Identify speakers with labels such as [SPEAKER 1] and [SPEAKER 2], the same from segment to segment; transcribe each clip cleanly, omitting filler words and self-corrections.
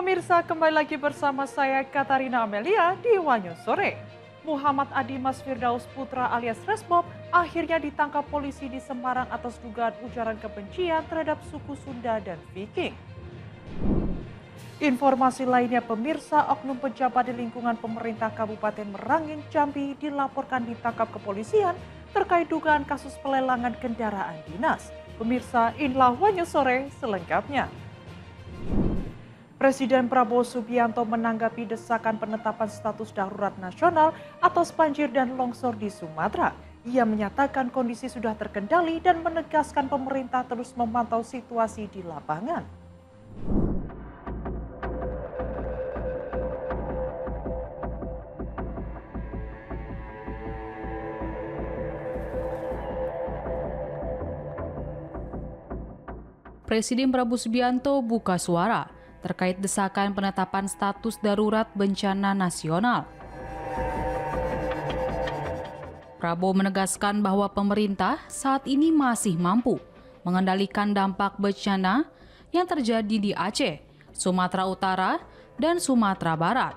[SPEAKER 1] Pemirsa, kembali lagi bersama saya Katarina Amelia di Wanyu Sore. Muhammad Adimas Firdaus Putra alias Resbob akhirnya ditangkap polisi di Semarang atas dugaan ujaran kebencian terhadap suku Sunda dan Viking. Informasi lainnya pemirsa, oknum pejabat di lingkungan pemerintah Kabupaten Merangin, Jambi dilaporkan ditangkap kepolisian terkait dugaan kasus pelelangan kendaraan dinas. Pemirsa, inilah Wanyu Sore selengkapnya. Presiden Prabowo Subianto menanggapi desakan penetapan status darurat nasional atas banjir dan longsor di Sumatera. Ia menyatakan kondisi sudah terkendali dan menegaskan pemerintah terus memantau situasi di lapangan.
[SPEAKER 2] Presiden Prabowo Subianto buka suara terkait desakan penetapan status darurat bencana nasional. Prabowo menegaskan bahwa pemerintah saat ini masih mampu mengendalikan dampak bencana yang terjadi di Aceh, Sumatera Utara, dan Sumatera Barat.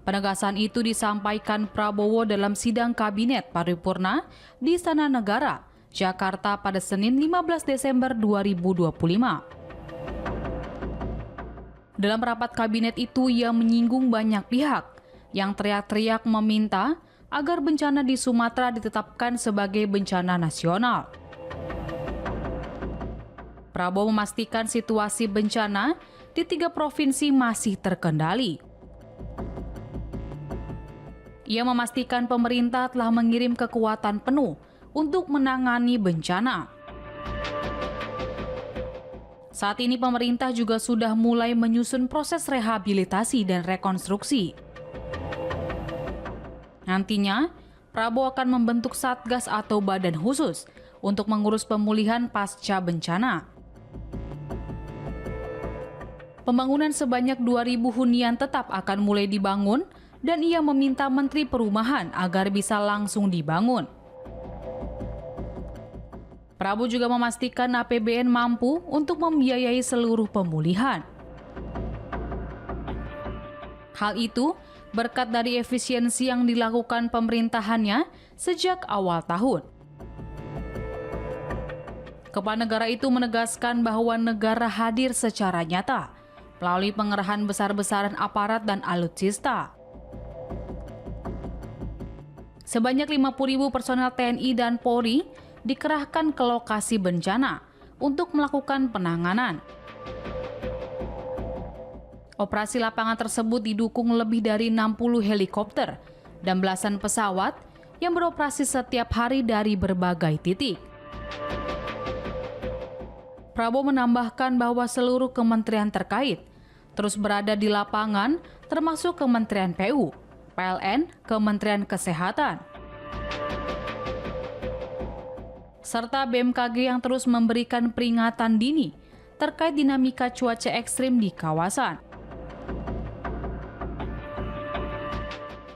[SPEAKER 2] Penegasan itu disampaikan Prabowo dalam sidang Kabinet Paripurna di Istana Negara, Jakarta pada Senin 15 Desember 2025. Dalam rapat kabinet itu, ia menyinggung banyak pihak yang teriak-teriak meminta agar bencana di Sumatera ditetapkan sebagai bencana nasional. Prabowo memastikan situasi bencana di 3 provinsi masih terkendali. Ia memastikan pemerintah telah mengirim kekuatan penuh untuk menangani bencana. Saat ini pemerintah juga sudah mulai menyusun proses rehabilitasi dan rekonstruksi. Nantinya, Prabowo akan membentuk satgas atau badan khusus untuk mengurus pemulihan pasca bencana. Pembangunan sebanyak 2.000 hunian tetap akan mulai dibangun dan ia meminta Menteri Perumahan agar bisa langsung dibangun. Prabowo juga memastikan APBN mampu untuk membiayai seluruh pemulihan. Hal itu berkat dari efisiensi yang dilakukan pemerintahannya sejak awal tahun. Kepala negara itu menegaskan bahwa negara hadir secara nyata melalui pengerahan besar-besaran aparat dan alutsista. Sebanyak 50.000 personel TNI dan Polri dikerahkan ke lokasi bencana untuk melakukan penanganan. Operasi lapangan tersebut didukung lebih dari 60 helikopter dan belasan pesawat yang beroperasi setiap hari dari berbagai titik. Prabowo menambahkan bahwa seluruh kementerian terkait terus berada di lapangan, termasuk Kementerian PU, PLN, Kementerian Kesehatan, serta BMKG yang terus memberikan peringatan dini terkait dinamika cuaca ekstrim di kawasan.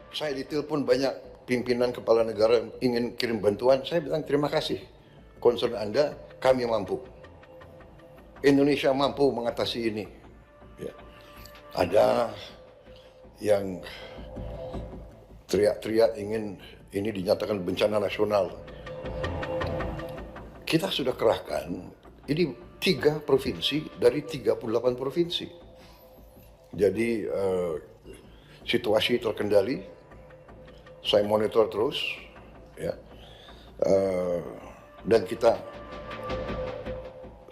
[SPEAKER 3] Saya ditelepon banyak pimpinan kepala negara yang ingin kirim bantuan, saya bilang terima kasih. Concern Anda, kami mampu. Indonesia mampu mengatasi ini. Ya. Ada yang teriak-teriak ingin ini dinyatakan bencana nasional. Kita sudah kerahkan, ini 3 provinsi dari 38 provinsi. Jadi situasi terkendali, saya monitor terus, ya, dan kita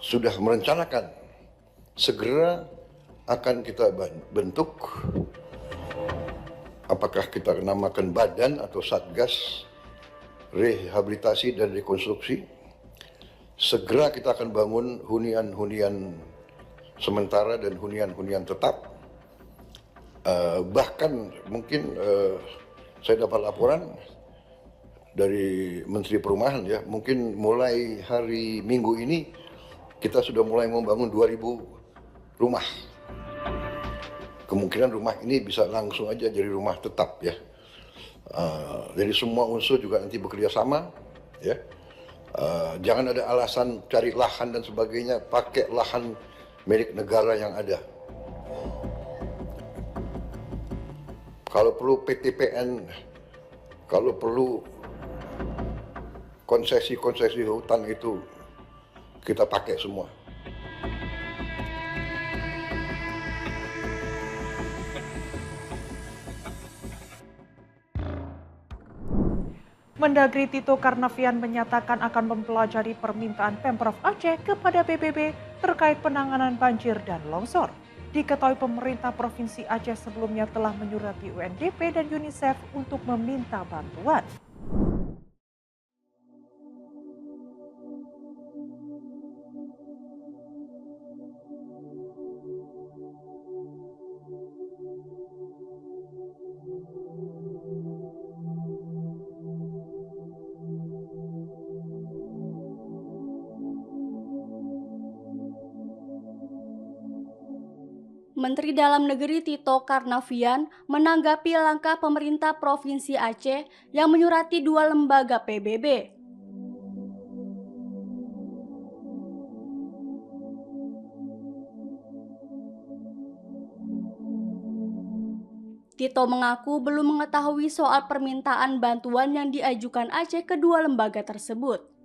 [SPEAKER 3] sudah merencanakan segera akan kita bentuk, apakah kita namakan badan atau satgas rehabilitasi dan rekonstruksi. Segera kita akan bangun hunian-hunian sementara dan hunian-hunian tetap. Bahkan mungkin saya dapat laporan dari Menteri Perumahan, ya, mungkin mulai hari Minggu ini kita sudah mulai membangun 2.000 rumah. Kemungkinan rumah ini bisa langsung aja jadi rumah tetap, ya. Jadi semua unsur juga nanti bekerja sama, ya. Jangan ada alasan cari lahan dan sebagainya, pakai lahan milik negara yang ada. Kalau perlu PTPN, kalau perlu konsesi-konsesi hutan itu kita pakai semua.
[SPEAKER 1] Mendagri Tito Karnavian menyatakan akan mempelajari permintaan Pemprov Aceh kepada PBB terkait penanganan banjir dan longsor. Diketahui pemerintah Provinsi Aceh sebelumnya telah menyurati UNDP dan UNICEF untuk meminta bantuan.
[SPEAKER 4] Menteri Dalam Negeri Tito Karnavian menanggapi langkah pemerintah Provinsi Aceh yang menyurati 2 lembaga PBB. Tito mengaku belum mengetahui soal permintaan bantuan yang diajukan Aceh ke 2 lembaga tersebut.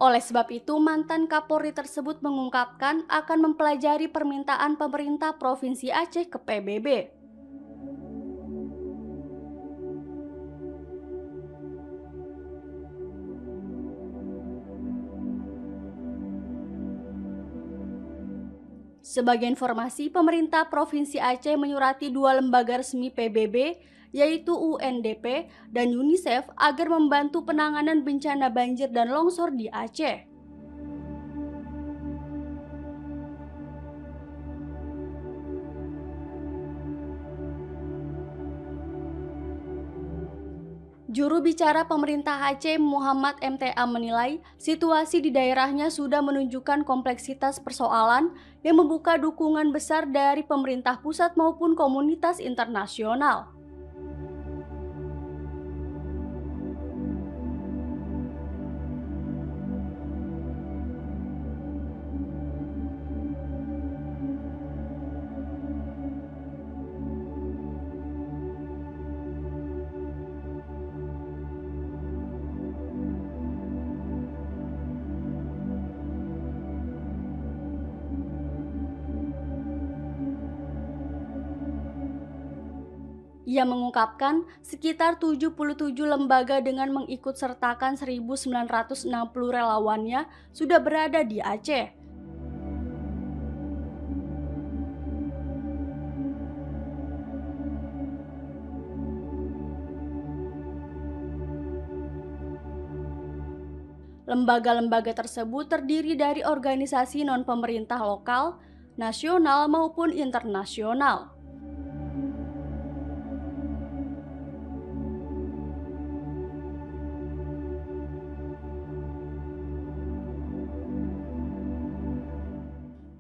[SPEAKER 4] Oleh sebab itu, mantan Kapolri tersebut mengungkapkan akan mempelajari permintaan pemerintah Provinsi Aceh ke PBB. Sebagai informasi, pemerintah Provinsi Aceh menyurati 2 lembaga resmi PBB, yaitu UNDP dan UNICEF agar membantu penanganan bencana banjir dan longsor di Aceh. Juru bicara pemerintah Aceh Muhammad MTA menilai situasi di daerahnya sudah menunjukkan kompleksitas persoalan yang membuka dukungan besar dari pemerintah pusat maupun komunitas internasional. Ia mengungkapkan sekitar 77 lembaga dengan mengikut sertakan 1.960 relawannya sudah berada di Aceh. Lembaga-lembaga tersebut terdiri dari organisasi non-pemerintah lokal, nasional maupun internasional.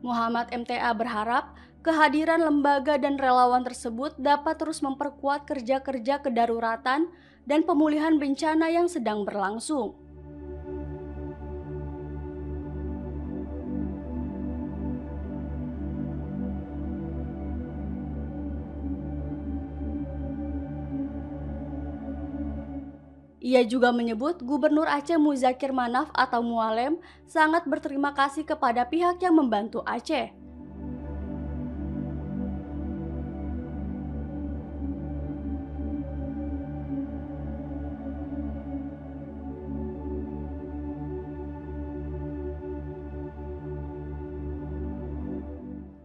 [SPEAKER 4] Muhammad MTA berharap kehadiran lembaga dan relawan tersebut dapat terus memperkuat kerja-kerja kedaruratan dan pemulihan bencana yang sedang berlangsung. Ia juga menyebut Gubernur Aceh Muzakir Manaf atau Mualem sangat berterima kasih kepada pihak yang membantu Aceh.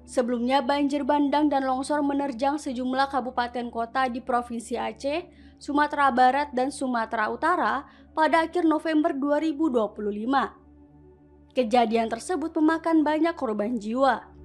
[SPEAKER 4] Sebelumnya banjir bandang dan longsor menerjang sejumlah kabupaten kota di Provinsi Aceh, Sumatera Barat dan Sumatera Utara pada akhir November 2025. Kejadian tersebut memakan banyak korban jiwa.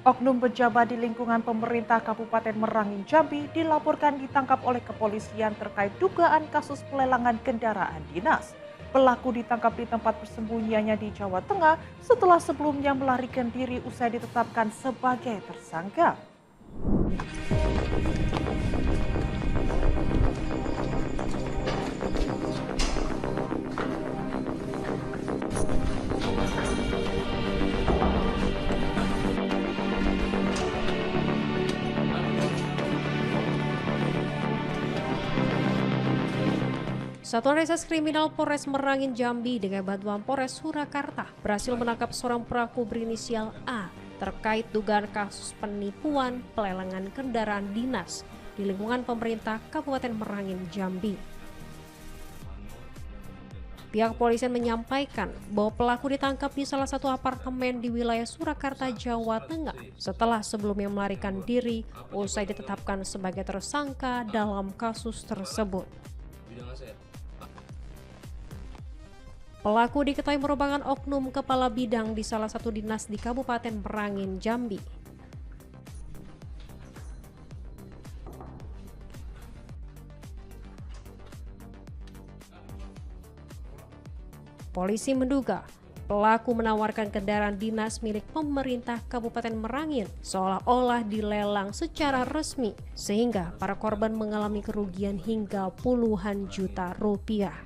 [SPEAKER 1] Oknum pejabat di lingkungan pemerintah Kabupaten Merangin Jambi dilaporkan ditangkap oleh kepolisian terkait dugaan kasus pelelangan kendaraan dinas. Pelaku ditangkap di tempat persembunyiannya di Jawa Tengah setelah sebelumnya melarikan diri usai ditetapkan sebagai tersangka.
[SPEAKER 5] Satuan Reserse Kriminal Polres Merangin Jambi dengan bantuan Polres Surakarta berhasil menangkap seorang pelaku berinisial A terkait dugaan kasus penipuan pelelangan kendaraan dinas di lingkungan pemerintah Kabupaten Merangin Jambi. Pihak kepolisian menyampaikan bahwa pelaku ditangkap di salah satu apartemen di wilayah Surakarta, Jawa Tengah setelah sebelumnya melarikan diri usai ditetapkan sebagai tersangka dalam kasus tersebut. Pelaku diketahui merupakan oknum kepala bidang di salah satu dinas di Kabupaten Merangin, Jambi. Polisi menduga pelaku menawarkan kendaraan dinas milik pemerintah Kabupaten Merangin seolah-olah dilelang secara resmi sehingga para korban mengalami kerugian hingga puluhan juta rupiah.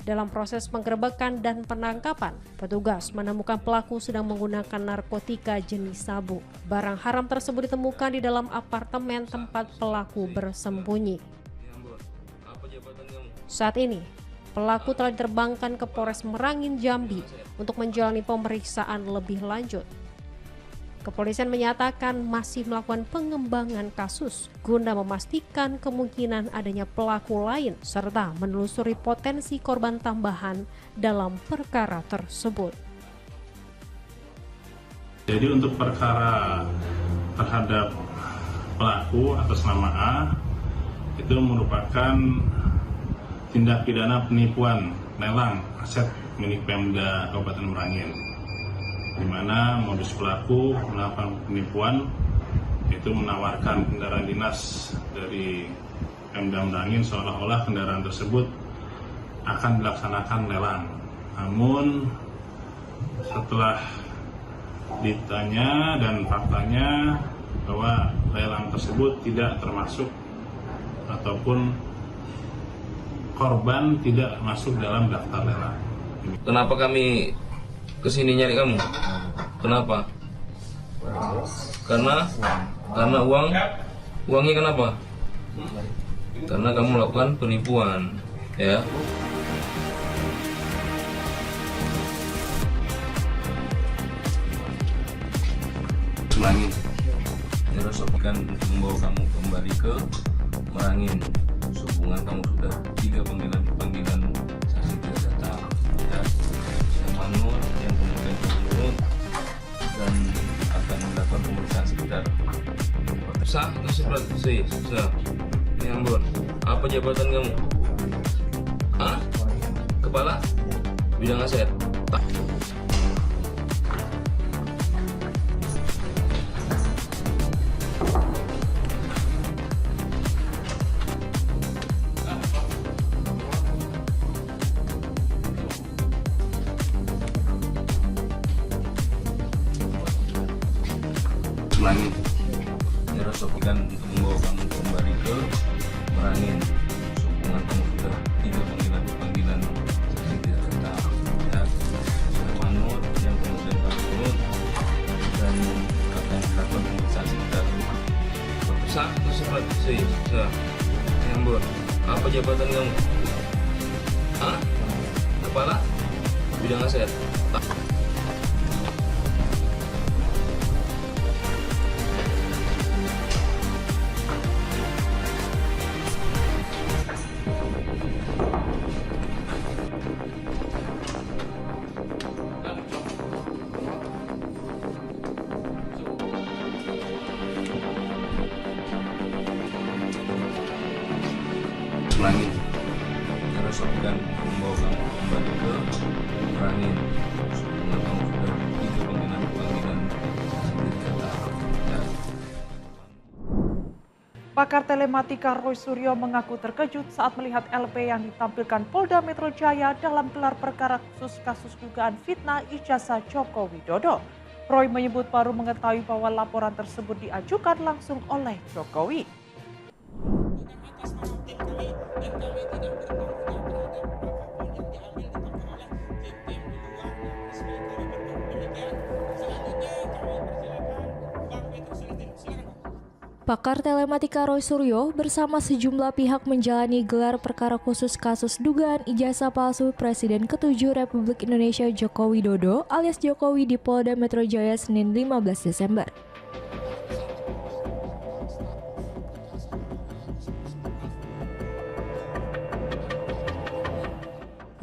[SPEAKER 5] Dalam proses penggerebekan dan penangkapan, petugas menemukan pelaku sedang menggunakan narkotika jenis sabu. Barang haram tersebut ditemukan di dalam apartemen tempat pelaku bersembunyi. Saat ini, pelaku telah diterbangkan ke Polres Merangin Jambi untuk menjalani pemeriksaan lebih lanjut. Kepolisian menyatakan masih melakukan pengembangan kasus guna memastikan kemungkinan adanya pelaku lain serta menelusuri potensi korban tambahan dalam perkara tersebut.
[SPEAKER 6] Jadi untuk perkara terhadap pelaku atas nama A itu merupakan tindak pidana penipuan lelang aset milik Pemda Kabupaten Merangin, di mana modus pelaku melakukan penipuan itu menawarkan kendaraan dinas dari Pemda Merangin seolah-olah kendaraan tersebut akan dilaksanakan lelang. Namun setelah ditanya dan faktanya bahwa lelang tersebut tidak termasuk ataupun korban tidak masuk dalam daftar lelang.
[SPEAKER 7] Kenapa kami kesini nyari kamu? Kenapa? Karena uangnya kenapa? Karena kamu melakukan penipuan, ya. Merangin, terus akan membawa kamu kembali ke Merangin. Hubungan kamu sudah 3 panggilan saksi tidak datang, ya. Yang manut, yang kemudian menurut dan akan melakukan pemeriksaan sekitar. Sah, sah. Ini Ambon. Apa jabatan kamu? Hah? Kepala bidang aset. Merangin, terus akan membawa kamu kembali ke Merangin. Hubungan kamu sudah 3 panggilan saksi tidak datang, ya. Yang manut, yang kemudian menurut dan akan melakukan pemeriksaan sekitar. Sah, sah. Ambon. Apa jabatan kamu? Hah? Kepala bidang aset. Merangin, terus akan membawa kamu kembali ke Merangin.
[SPEAKER 1] Pakar telematika Roy Suryo mengaku terkejut saat melihat LP yang ditampilkan Polda Metro Jaya dalam gelar perkara khusus kasus dugaan fitnah ijazah Joko Widodo. Roy menyebut baru mengetahui bahwa laporan tersebut diajukan langsung oleh Jokowi.
[SPEAKER 8] Pakar telematika Roy Suryo bersama sejumlah pihak menjalani gelar perkara khusus kasus dugaan ijazah palsu Presiden ke-7 Republik Indonesia Joko Widodo alias Jokowi di Polda Metro Jaya Senin 15 Desember.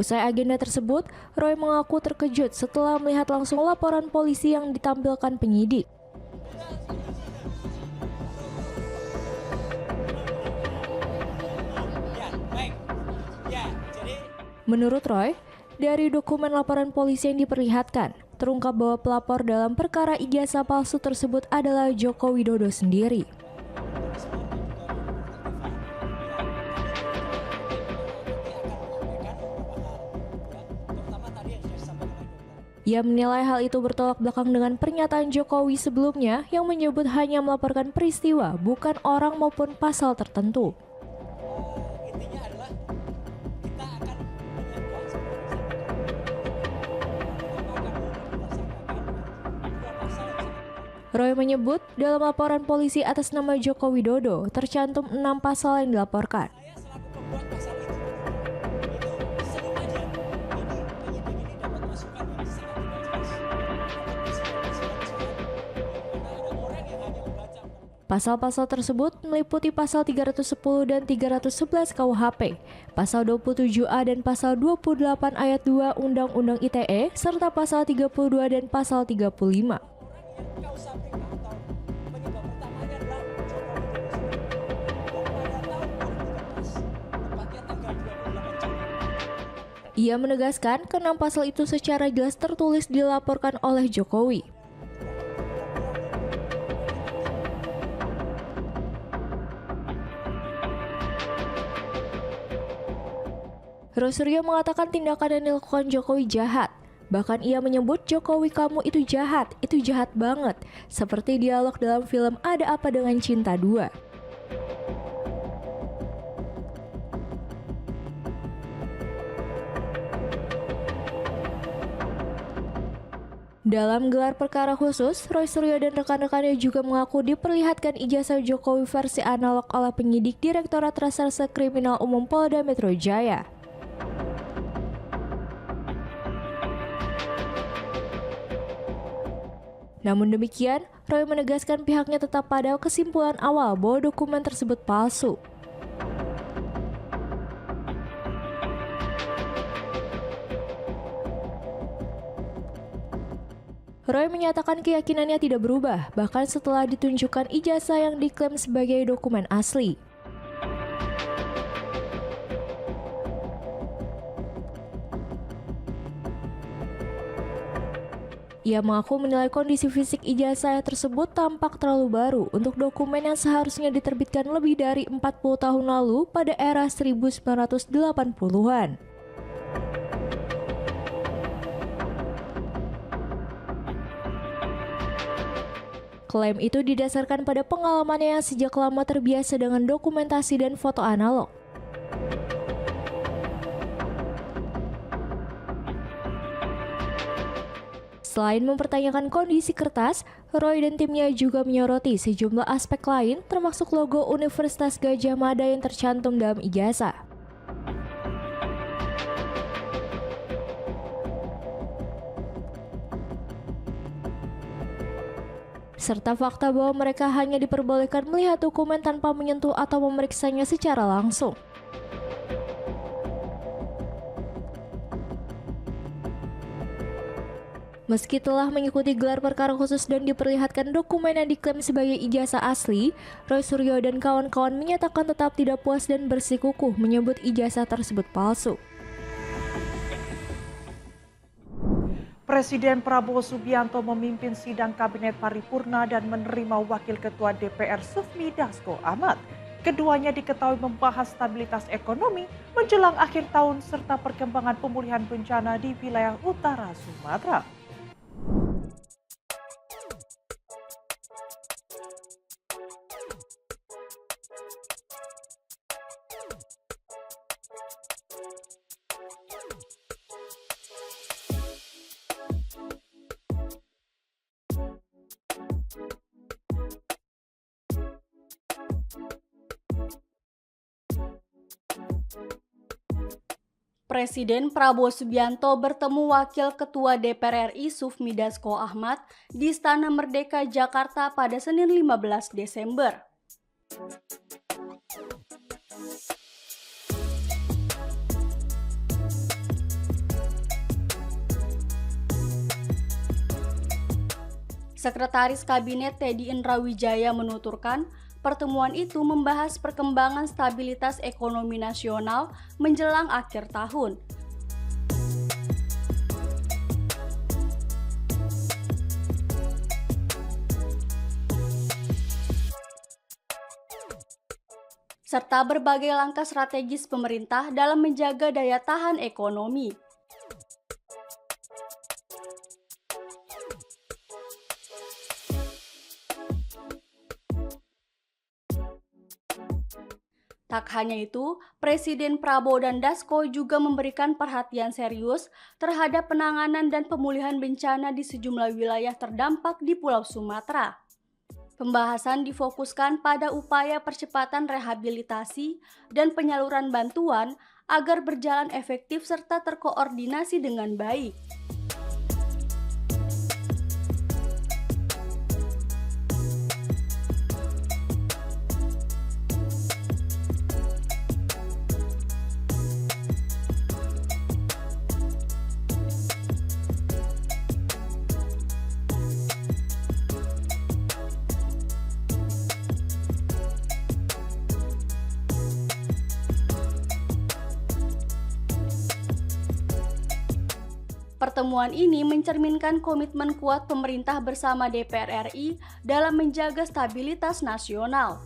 [SPEAKER 8] Usai agenda tersebut, Roy mengaku terkejut setelah melihat langsung laporan polisi yang ditampilkan penyidik. Menurut Roy, dari dokumen laporan polisi yang diperlihatkan, terungkap bahwa pelapor dalam perkara ijazah palsu tersebut adalah Joko Widodo sendiri. Ia menilai hal itu bertolak belakang dengan pernyataan Jokowi sebelumnya yang menyebut hanya melaporkan peristiwa, bukan orang maupun pasal tertentu. Roy menyebut dalam laporan polisi atas nama Joko Widodo tercantum 6 pasal yang dilaporkan. Pasal-pasal tersebut meliputi pasal 310 dan 311 KUHP, pasal 27A dan pasal 28 ayat 2 Undang-Undang ITE, serta pasal 32 dan pasal 35. Ia menegaskan ke-6 pasal itu secara jelas tertulis dilaporkan oleh Jokowi. Roy Suryo mengatakan tindakan yang dilakukan Jokowi jahat. Bahkan ia menyebut Jokowi kamu itu jahat banget. Seperti dialog dalam film Ada Apa Dengan Cinta 2. Dalam gelar perkara khusus, Roy Suryo dan rekan-rekannya juga mengaku diperlihatkan ijazah Jokowi versi analog oleh penyidik Direktorat Reserse Kriminal Umum Polda Metro Jaya. Namun demikian, Roy menegaskan pihaknya tetap pada kesimpulan awal bahwa dokumen tersebut palsu. Roy menyatakan keyakinannya tidak berubah, bahkan setelah ditunjukkan ijazah yang diklaim sebagai dokumen asli. Ia mengaku menilai kondisi fisik ijazah tersebut tampak terlalu baru untuk dokumen yang seharusnya diterbitkan lebih dari 40 tahun lalu pada era 1980-an. Klaim itu didasarkan pada pengalamannya yang sejak lama terbiasa dengan dokumentasi dan foto analog. Selain mempertanyakan kondisi kertas, Roy dan timnya juga menyoroti sejumlah aspek lain termasuk logo Universitas Gadjah Mada yang tercantum dalam ijazah. Serta fakta bahwa mereka hanya diperbolehkan melihat dokumen tanpa menyentuh atau memeriksanya secara langsung. Meski telah mengikuti gelar perkara khusus dan diperlihatkan dokumen yang diklaim sebagai ijazah asli, Roy Suryo dan kawan-kawan menyatakan tetap tidak puas dan bersikukuh menyebut ijazah tersebut palsu.
[SPEAKER 1] Presiden Prabowo Subianto memimpin sidang Kabinet Paripurna dan menerima Wakil Ketua DPR Sufmi Dasko Ahmad. Keduanya diketahui membahas stabilitas ekonomi menjelang akhir tahun serta perkembangan pemulihan bencana di wilayah utara Sumatera.
[SPEAKER 4] Presiden Prabowo Subianto bertemu Wakil Ketua DPR RI Sufmi Dasko Ahmad di Istana Merdeka Jakarta pada Senin 15 Desember. Sekretaris Kabinet Teddy Indrawijaya menuturkan, pertemuan itu membahas perkembangan stabilitas ekonomi nasional menjelang akhir tahun. Serta berbagai langkah strategis pemerintah dalam menjaga daya tahan ekonomi. Tak hanya itu, Presiden Prabowo dan Dasko juga memberikan perhatian serius terhadap penanganan dan pemulihan bencana di sejumlah wilayah terdampak di Pulau Sumatera. Pembahasan difokuskan pada upaya percepatan rehabilitasi dan penyaluran bantuan agar berjalan efektif serta terkoordinasi dengan baik. Pertemuan ini mencerminkan komitmen kuat pemerintah bersama DPR RI dalam menjaga stabilitas nasional.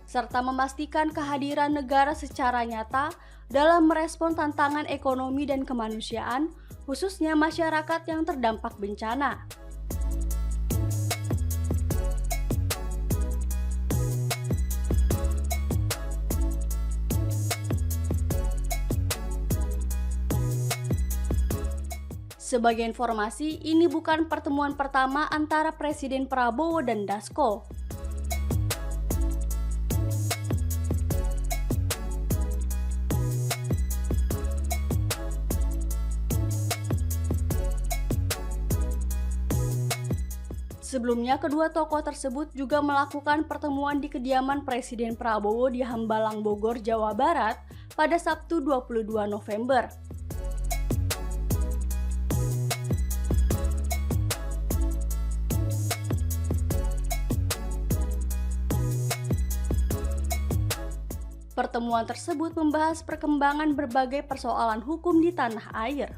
[SPEAKER 4] Serta memastikan kehadiran negara secara nyata dalam merespon tantangan ekonomi dan kemanusiaan, khususnya masyarakat yang terdampak bencana. Sebagai informasi, ini bukan pertemuan pertama antara Presiden Prabowo dan Dasko. Sebelumnya, kedua tokoh tersebut juga melakukan pertemuan di kediaman Presiden Prabowo di Hambalang, Bogor, Jawa Barat pada Sabtu 22 November. Pertemuan tersebut membahas perkembangan berbagai persoalan hukum di tanah air.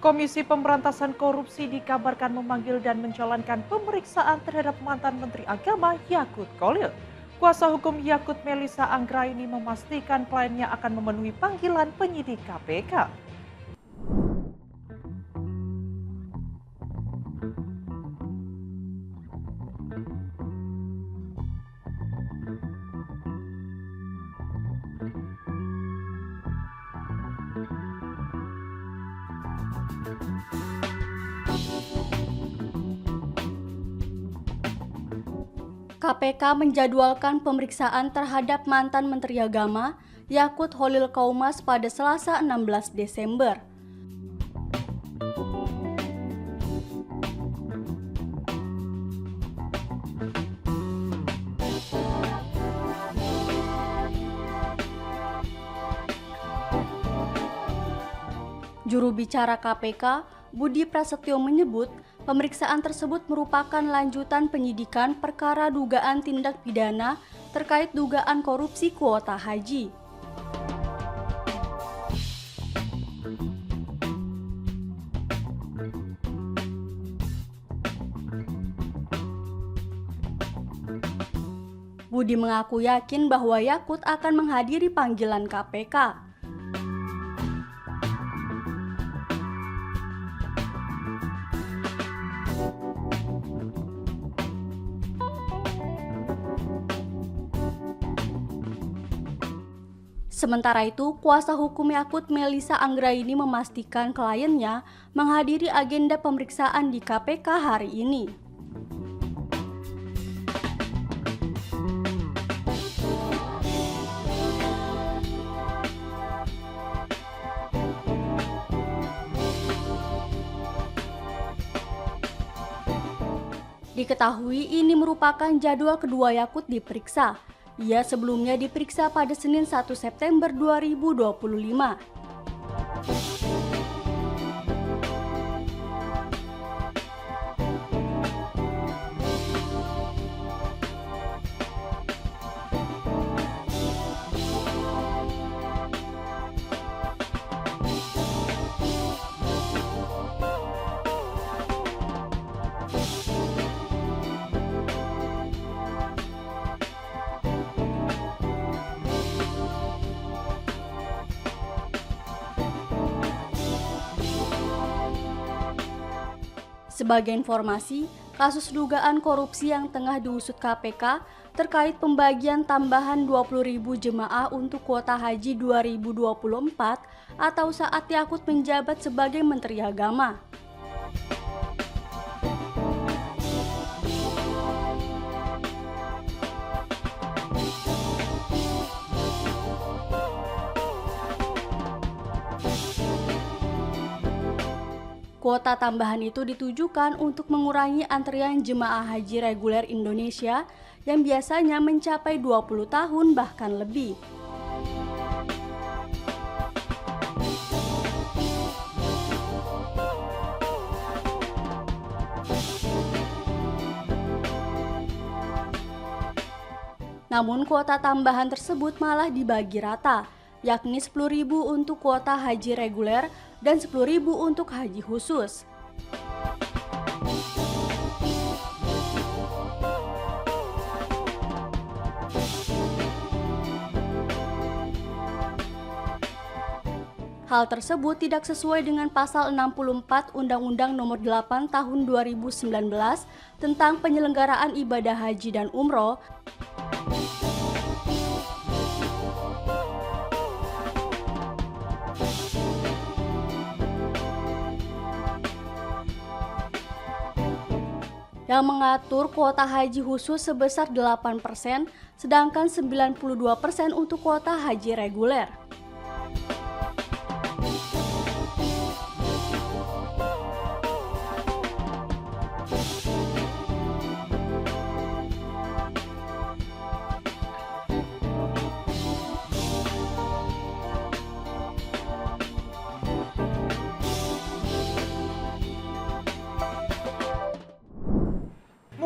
[SPEAKER 1] Komisi Pemberantasan Korupsi dikabarkan memanggil dan menjalankan pemeriksaan terhadap mantan Menteri Agama Yakut Kholil. Kuasa hukum Yakut Melissa Anggraini memastikan kliennya akan memenuhi panggilan penyidik KPK.
[SPEAKER 4] KPK menjadwalkan pemeriksaan terhadap mantan Menteri Agama Yakut Holil Qaumas pada Selasa 16 Desember. Juru bicara KPK, Budi Prasetyo menyebut, pemeriksaan tersebut merupakan lanjutan penyidikan perkara dugaan tindak pidana terkait dugaan korupsi kuota haji. Budi mengaku yakin bahwa Yakut akan menghadiri panggilan KPK. Sementara itu, kuasa hukum Yakut Melisa Anggraini memastikan kliennya menghadiri agenda pemeriksaan di KPK hari ini. Diketahui ini merupakan jadwal kedua Yakut diperiksa. Ia sebelumnya diperiksa pada Senin 1 September 2025. Sebagai informasi, kasus dugaan korupsi yang tengah diusut KPK terkait pembagian tambahan 20.000 jemaah untuk kuota haji 2024 atau saat Yakut menjabat sebagai Menteri Agama. Kuota tambahan itu ditujukan untuk mengurangi antrian jemaah haji reguler Indonesia yang biasanya mencapai 20 tahun bahkan lebih. Namun kuota tambahan tersebut malah dibagi rata, yakni 10.000 untuk kuota haji reguler dan 10.000 untuk haji khusus. Hal tersebut tidak sesuai dengan pasal 64 Undang-Undang Nomor 8 Tahun 2019 tentang penyelenggaraan ibadah haji dan umroh. Yang mengatur kuota haji khusus sebesar 8%, sedangkan 92% untuk kuota haji reguler.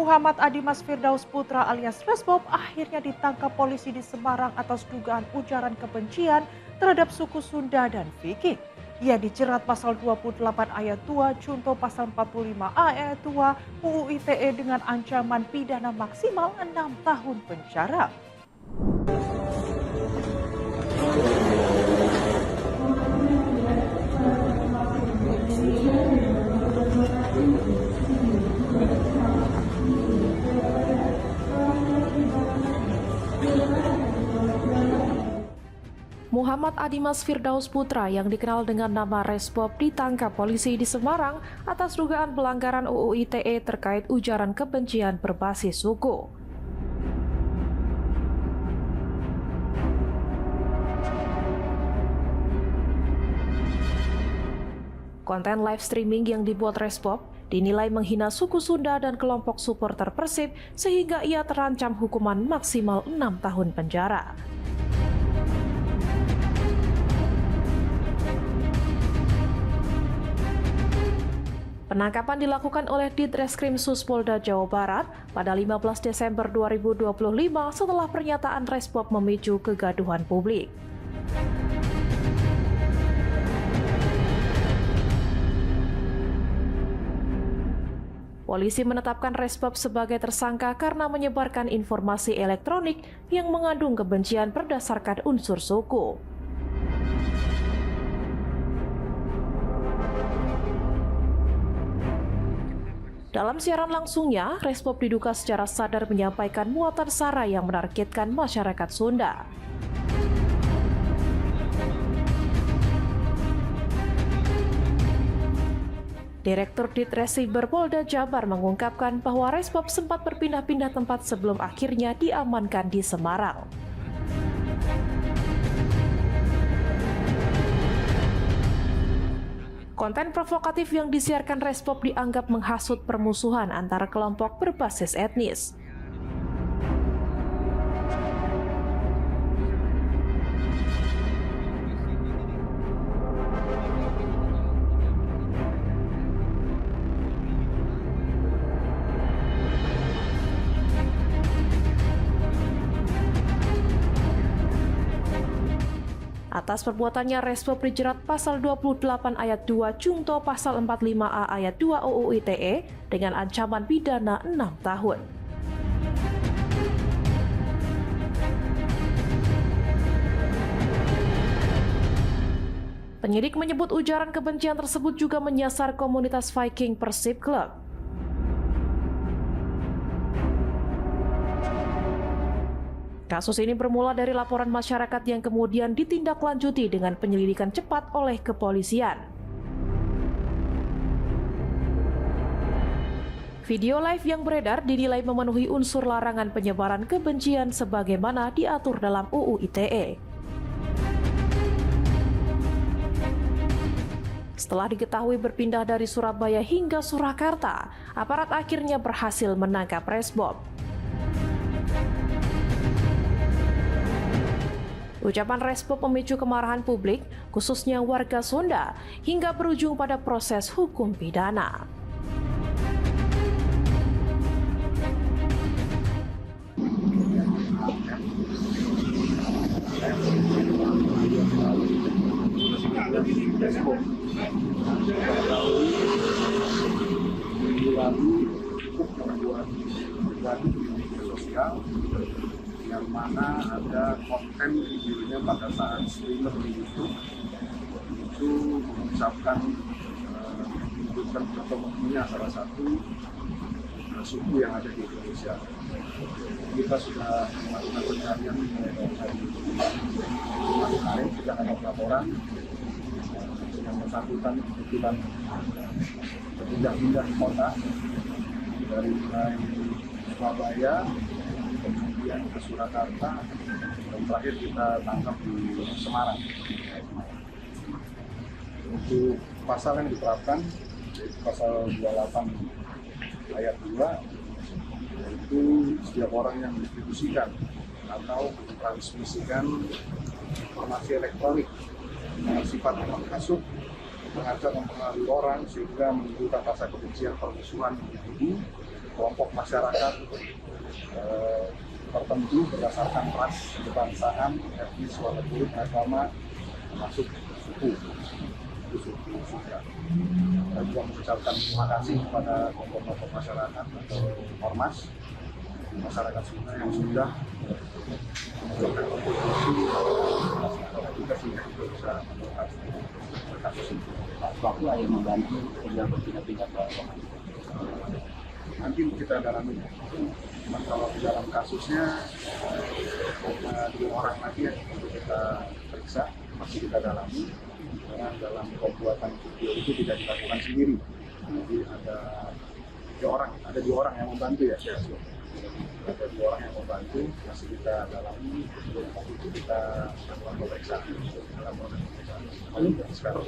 [SPEAKER 1] Muhammad Adimas Firdaus Putra alias Resbob akhirnya ditangkap polisi di Semarang atas dugaan ujaran kebencian terhadap suku Sunda dan Viking. Ia dijerat pasal 28 ayat 2 junto pasal 45A ayat 2 UU ITE dengan ancaman pidana maksimal 6 tahun penjara.
[SPEAKER 9] Muhammad Adimas Firdaus Putra yang dikenal dengan nama Resbob ditangkap polisi di Semarang atas dugaan pelanggaran UU ITE terkait ujaran kebencian berbasis suku. Konten live streaming yang dibuat Resbob dinilai menghina suku Sunda dan kelompok supporter Persib sehingga ia terancam hukuman maksimal 6 tahun penjara. Penangkapan dilakukan oleh Ditreskrim Suspolda Jawa Barat pada 15 Desember 2025 setelah pernyataan Resbob memicu kegaduhan publik. Polisi menetapkan Resbob sebagai tersangka karena menyebarkan informasi elektronik yang mengandung kebencian berdasarkan unsur suku. Dalam siaran langsungnya, Resbob diduga secara sadar menyampaikan muatan sara yang menargetkan masyarakat Sunda. Direktur Ditresiber Polda Jabar mengungkapkan bahwa Resbob sempat berpindah-pindah tempat sebelum akhirnya diamankan di Semarang. Konten provokatif yang disiarkan Resbob dianggap menghasut permusuhan antara kelompok berbasis etnis. Atas perbuatannya, Resbob dijerat pasal 28 ayat 2 Jungto pasal 45A ayat 2 UU ITE dengan ancaman pidana 6 tahun. Penyidik menyebut ujaran kebencian tersebut juga menyasar komunitas Viking Persib Club. Kasus ini bermula dari laporan masyarakat yang kemudian ditindaklanjuti dengan penyelidikan cepat oleh kepolisian. Video live yang beredar dinilai memenuhi unsur larangan penyebaran kebencian sebagaimana diatur dalam UU ITE. Setelah diketahui berpindah dari Surabaya hingga Surakarta, aparat akhirnya berhasil menangkap Resbob. Ucapan Resbob memicu kemarahan publik, khususnya warga Sunda, hingga berujung pada proses hukum pidana.
[SPEAKER 10] Yang mana ada konten videonya pada saat streamer di YouTube itu mengucapkan menunjukkan bertemu salah satu suku yang ada di Indonesia. Kita sudah melakukan pencarian dari kemarin sudah ada laporan yang bersangkutan kebetulan berpindah-pindah kota dari Surabaya kemudian ke Surakarta, dan terakhir kita tangkap di Semarang. Untuk pasal yang diterapkan, yaitu pasal 28 ayat 2, yaitu setiap orang yang mendistribusikan atau mentransmisikan informasi elektronik yang sifatnya menghasut, mengajak mempengaruhi orang sehingga menimbulkan rasa kebencian, permusuhan individu, kelompok masyarakat tertentu berdasarkan ras, kebangsaan, etnis, warna kulit, agama, termasuk suku. Itu suku Sunda. Kita juga mengucapkan terima kasih kepada kelompok masyarakat atau ormas masyarakat Sunda yang sudah menunjukkan kontribusi kita sehingga kita bisa menuntas kasus ini.
[SPEAKER 11] Waktu yang membantu kerja berpindah-pindah ke lokasi.
[SPEAKER 10] Nanti kita dalami. Kalau di dalam kasusnya ada 2 orang lagi yang kita periksa. masih kita dalami, karena dalam pembuatan video itu tidak dilakukan sendiri. Jadi ada dua orang yang membantu ya. Ada 2 orang yang membantu, masih kita dalami, itu kita lakukan pemeriksaan. Sekarang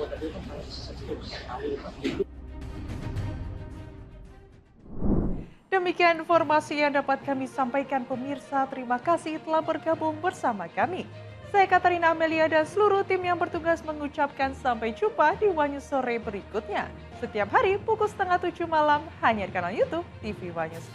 [SPEAKER 1] Demikian informasi yang dapat kami sampaikan pemirsa. Terima kasih telah bergabung bersama kami. Saya Katarina Amelia dan seluruh tim yang bertugas mengucapkan sampai jumpa di One News sore berikutnya. Setiap hari pukul 6:30 malam hanya di kanal YouTube TV One News.